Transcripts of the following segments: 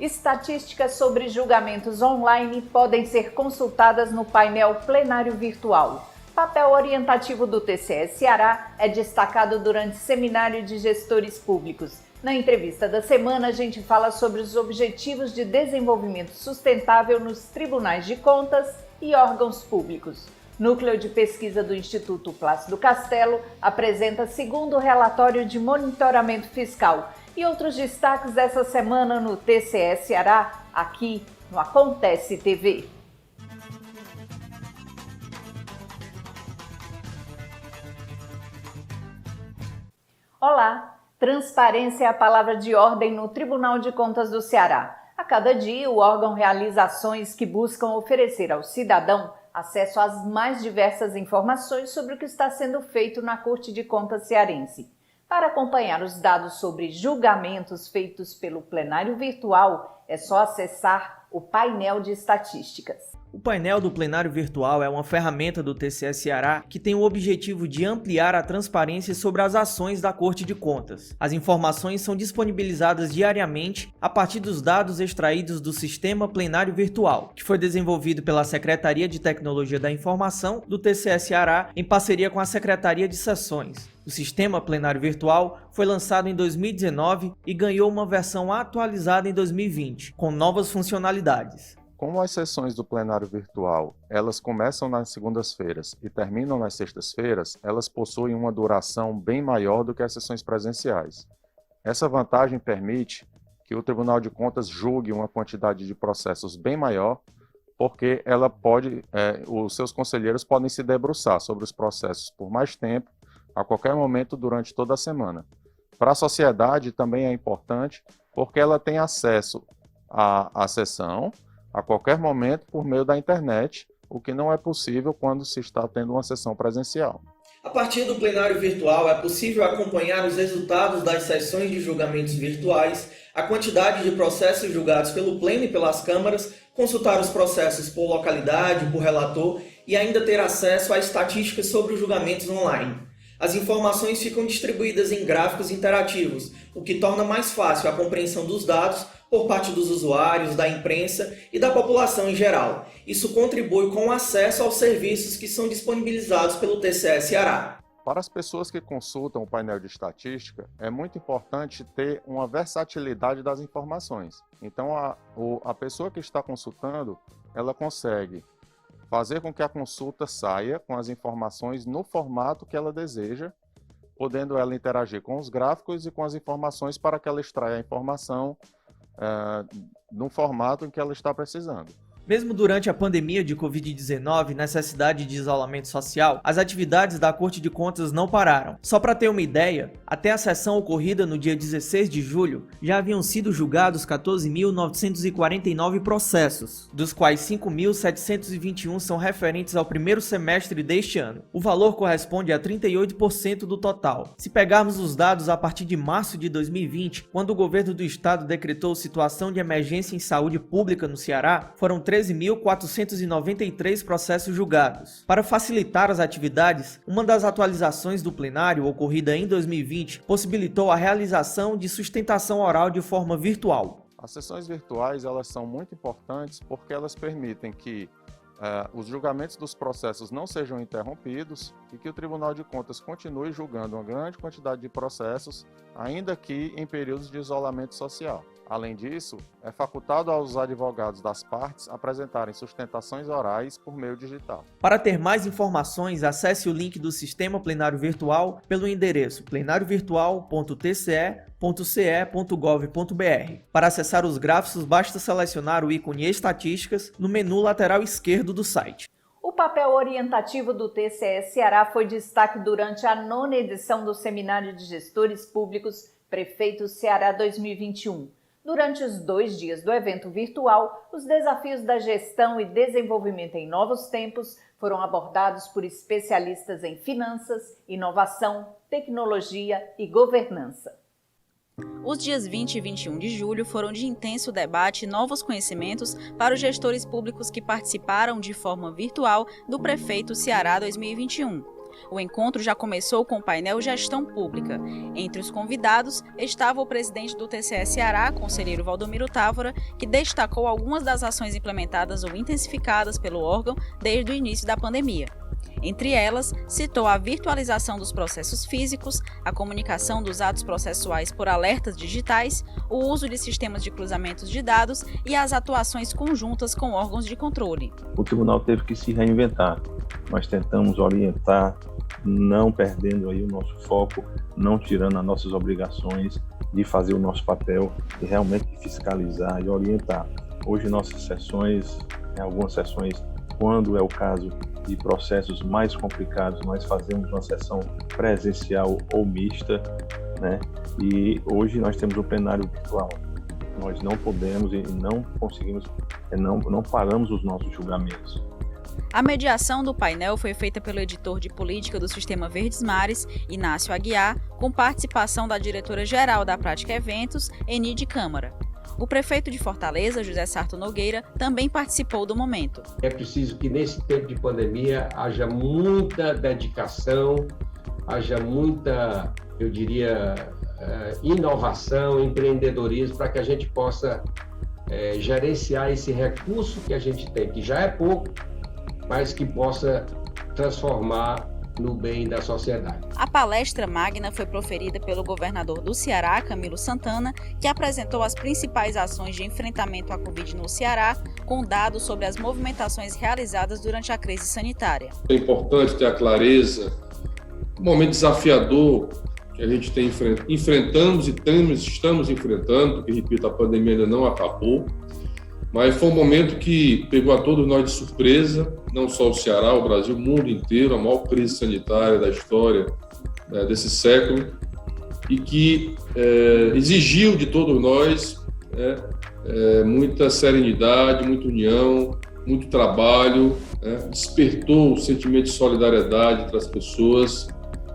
Estatísticas sobre julgamentos online podem ser consultadas no painel plenário virtual. Papel orientativo do TCE Ceará é destacado durante seminário de gestores públicos. Na entrevista da semana, a gente fala sobre os Objetivos de Desenvolvimento Sustentável nos Tribunais de Contas e órgãos públicos. Núcleo de Pesquisa do Instituto Plácido Castelo apresenta segundo relatório de monitoramento fiscal e outros destaques dessa semana no TCE Ceará, aqui no Acontece TV. Olá! Transparência é a palavra de ordem no Tribunal de Contas do Ceará. A cada dia, o órgão realiza ações que buscam oferecer ao cidadão acesso às mais diversas informações sobre o que está sendo feito na Corte de Contas cearense. Para acompanhar os dados sobre julgamentos feitos pelo plenário virtual, é só acessar o painel de estatísticas. O painel do plenário virtual é uma ferramenta do TCE Ceará que tem o objetivo de ampliar a transparência sobre as ações da Corte de Contas. As informações são disponibilizadas diariamente a partir dos dados extraídos do Sistema Plenário Virtual, que foi desenvolvido pela Secretaria de Tecnologia da Informação do TCE Ceará em parceria com a Secretaria de Seções. O Sistema Plenário Virtual foi lançado em 2019 e ganhou uma versão atualizada em 2020, com novas funcionalidades. Como as sessões do plenário virtual, elas começam nas segundas-feiras e terminam nas sextas-feiras, elas possuem uma duração bem maior do que as sessões presenciais. Essa vantagem permite que o Tribunal de Contas julgue uma quantidade de processos bem maior, porque os seus conselheiros podem se debruçar sobre os processos por mais tempo, a qualquer momento durante toda a semana. Para a sociedade também é importante, porque ela tem acesso à sessão, a qualquer momento por meio da internet, o que não é possível quando se está tendo uma sessão presencial. A partir do plenário virtual é possível acompanhar os resultados das sessões de julgamentos virtuais, a quantidade de processos julgados pelo Pleno e pelas câmaras, consultar os processos por localidade, por relator e ainda ter acesso a estatísticas sobre os julgamentos online. As informações ficam distribuídas em gráficos interativos, o que torna mais fácil a compreensão dos dados por parte dos usuários, da imprensa e da população em geral. Isso contribui com o acesso aos serviços que são disponibilizados pelo TCE Ceará. Para as pessoas que consultam o painel de estatística, é muito importante ter uma versatilidade das informações. Então, a pessoa que está consultando, ela consegue fazer com que a consulta saia com as informações no formato que ela deseja, podendo ela interagir com os gráficos e com as informações para que ela extraia a informação no formato em que ela está precisando. Mesmo durante a pandemia de Covid-19 e necessidade de isolamento social, as atividades da Corte de Contas não pararam. Só para ter uma ideia, até a sessão ocorrida no dia 16 de julho, já haviam sido julgados 14.949 processos, dos quais 5.721 são referentes ao primeiro semestre deste ano. O valor corresponde a 38% do total. Se pegarmos os dados a partir de março de 2020, quando o governo do estado decretou situação de emergência em saúde pública no Ceará, foram 13.493 processos julgados. Para facilitar as atividades, uma das atualizações do plenário, ocorrida em 2020, possibilitou a realização de sustentação oral de forma virtual. As sessões virtuais elas são muito importantes porque elas permitem que os julgamentos dos processos não sejam interrompidos e que o Tribunal de Contas continue julgando uma grande quantidade de processos, ainda que em períodos de isolamento social. Além disso, é facultado aos advogados das partes apresentarem sustentações orais por meio digital. Para ter mais informações, acesse o link do Sistema Plenário Virtual pelo endereço plenariovirtual.tce.gov.br. Para acessar os gráficos, basta selecionar o ícone Estatísticas no menu lateral esquerdo do site. O papel orientativo do TCE Ceará foi destaque durante a 9ª edição do Seminário de Gestores Públicos Prefeito Ceará 2021. Durante os 2 dias do evento virtual, os desafios da gestão e desenvolvimento em novos tempos foram abordados por especialistas em finanças, inovação, tecnologia e governança. Os dias 20 e 21 de julho foram de intenso debate e novos conhecimentos para os gestores públicos que participaram de forma virtual do Prefeito Ceará 2021. O encontro já começou com o painel Gestão Pública. Entre os convidados estava o presidente do TCE Ceará, conselheiro Valdomiro Távora, que destacou algumas das ações implementadas ou intensificadas pelo órgão desde o início da pandemia. Entre elas, citou a virtualização dos processos físicos, a comunicação dos atos processuais por alertas digitais, o uso de sistemas de cruzamentos de dados e as atuações conjuntas com órgãos de controle. O tribunal teve que se reinventar. Nós tentamos orientar, não perdendo aí o nosso foco, não tirando as nossas obrigações de fazer o nosso papel e realmente fiscalizar e orientar. Hoje nossas sessões, algumas sessões, quando é o caso de processos mais complicados, nós fazemos uma sessão presencial ou mista, né? E hoje nós temos o plenário virtual. Nós não podemos e não conseguimos, não paramos os nossos julgamentos. A mediação do painel foi feita pelo editor de política do Sistema Verdes Mares, Inácio Aguiar, com participação da diretora-geral da Prática Eventos, Enide Câmara. O prefeito de Fortaleza, José Sarto Nogueira, também participou do momento. É preciso que nesse tempo de pandemia haja muita dedicação, haja muita, eu diria, inovação, empreendedorismo, para que a gente possa gerenciar esse recurso que a gente tem, que já é pouco, mas que possa transformar no bem da sociedade. A palestra magna foi proferida pelo governador do Ceará, Camilo Santana, que apresentou as principais ações de enfrentamento à Covid no Ceará, com dados sobre as movimentações realizadas durante a crise sanitária. É importante ter a clareza, um momento desafiador que a gente enfrentamos e estamos enfrentando, porque, repito, a pandemia ainda não acabou, mas foi um momento que pegou a todos nós de surpresa, não só o Ceará, o Brasil, o mundo inteiro, a maior crise sanitária da história desse século, e que exigiu de todos nós muita serenidade, muita união, muito trabalho, despertou o sentimento de solidariedade entre as pessoas.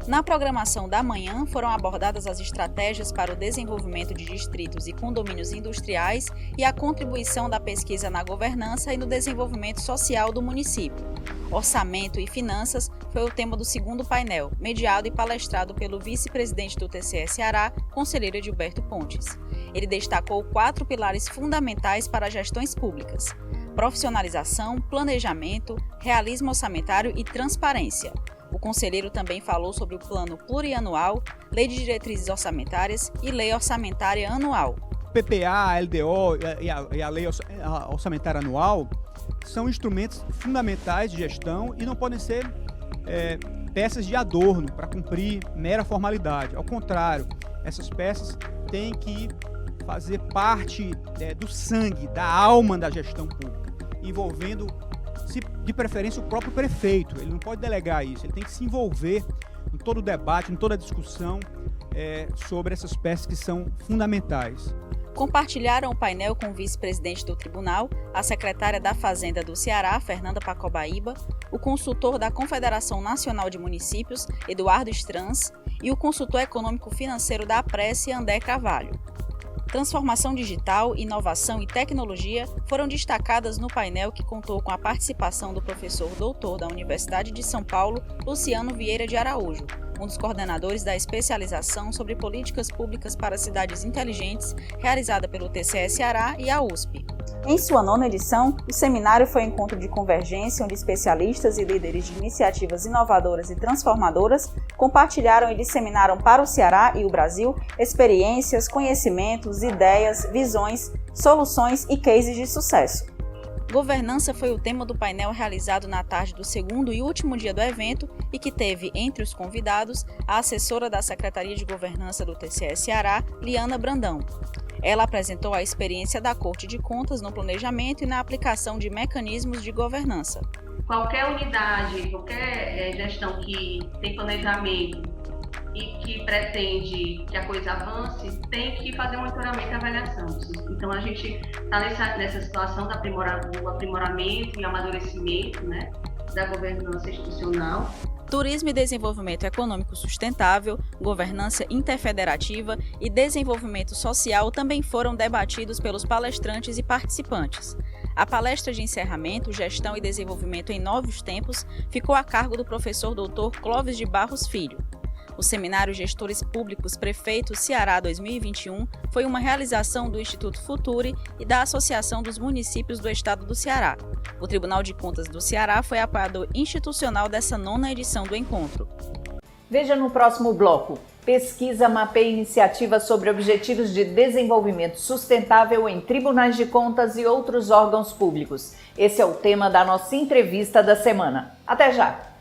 Na programação da manhã, foram abordadas as estratégias para o desenvolvimento de distritos e condomínios industriais e a contribuição da pesquisa na governança e no desenvolvimento social do município. Orçamento e finanças foi o tema do segundo painel, mediado e palestrado pelo vice-presidente do TCE Ceará, conselheiro Edilberto Pontes. Ele destacou 4 pilares fundamentais para as gestões públicas: profissionalização, planejamento, realismo orçamentário e transparência. O conselheiro também falou sobre o Plano Plurianual, Lei de Diretrizes Orçamentárias e Lei Orçamentária Anual. O PPA, a LDO e a Lei Orçamentária Anual são instrumentos fundamentais de gestão e não podem ser peças de adorno para cumprir mera formalidade. Ao contrário, essas peças têm que fazer parte do sangue, da alma da gestão pública, envolvendo de preferência o próprio prefeito. Ele não pode delegar isso, ele tem que se envolver em todo o debate, em toda a discussão sobre essas peças que são fundamentais. Compartilharam o painel com o vice-presidente do tribunal, a secretária da Fazenda do Ceará, Fernanda Pacobaíba, o consultor da Confederação Nacional de Municípios, Eduardo Strans, e o consultor econômico-financeiro da Apresse, André Carvalho. Transformação digital, inovação e tecnologia foram destacadas no painel, que contou com a participação do professor doutor da Universidade de São Paulo, Luciano Vieira de Araújo, um dos coordenadores da especialização sobre políticas públicas para cidades inteligentes, realizada pelo TCE Ceará e a USP. Em sua 9ª edição, o seminário foi um encontro de convergência onde especialistas e líderes de iniciativas inovadoras e transformadoras compartilharam e disseminaram para o Ceará e o Brasil experiências, conhecimentos, ideias, visões, soluções e cases de sucesso. Governança foi o tema do painel realizado na tarde do segundo e último dia do evento e que teve, entre os convidados, a assessora da Secretaria de Governança do TCE Ceará, Liana Brandão. Ela apresentou a experiência da Corte de Contas no planejamento e na aplicação de mecanismos de governança. Qualquer unidade, qualquer gestão que tem planejamento e que pretende que a coisa avance, tem que fazer um monitoramento e avaliação. Então, a gente está nessa situação do aprimoramento e amadurecimento, né, da governança institucional, Turismo e desenvolvimento econômico sustentável, governança interfederativa e desenvolvimento social também foram debatidos pelos palestrantes e participantes. A palestra de encerramento, Gestão e Desenvolvimento em Novos Tempos, ficou a cargo do professor Dr. Clóvis de Barros Filho. O seminário Gestores Públicos Prefeito Ceará 2021 foi uma realização do Instituto Futuri e da Associação dos Municípios do Estado do Ceará. O Tribunal de Contas do Ceará foi apoiador institucional dessa 9ª edição do encontro. Veja no próximo bloco. Pesquisa mapeia iniciativas sobre objetivos de desenvolvimento sustentável em tribunais de contas e outros órgãos públicos. Esse é o tema da nossa entrevista da semana. Até já!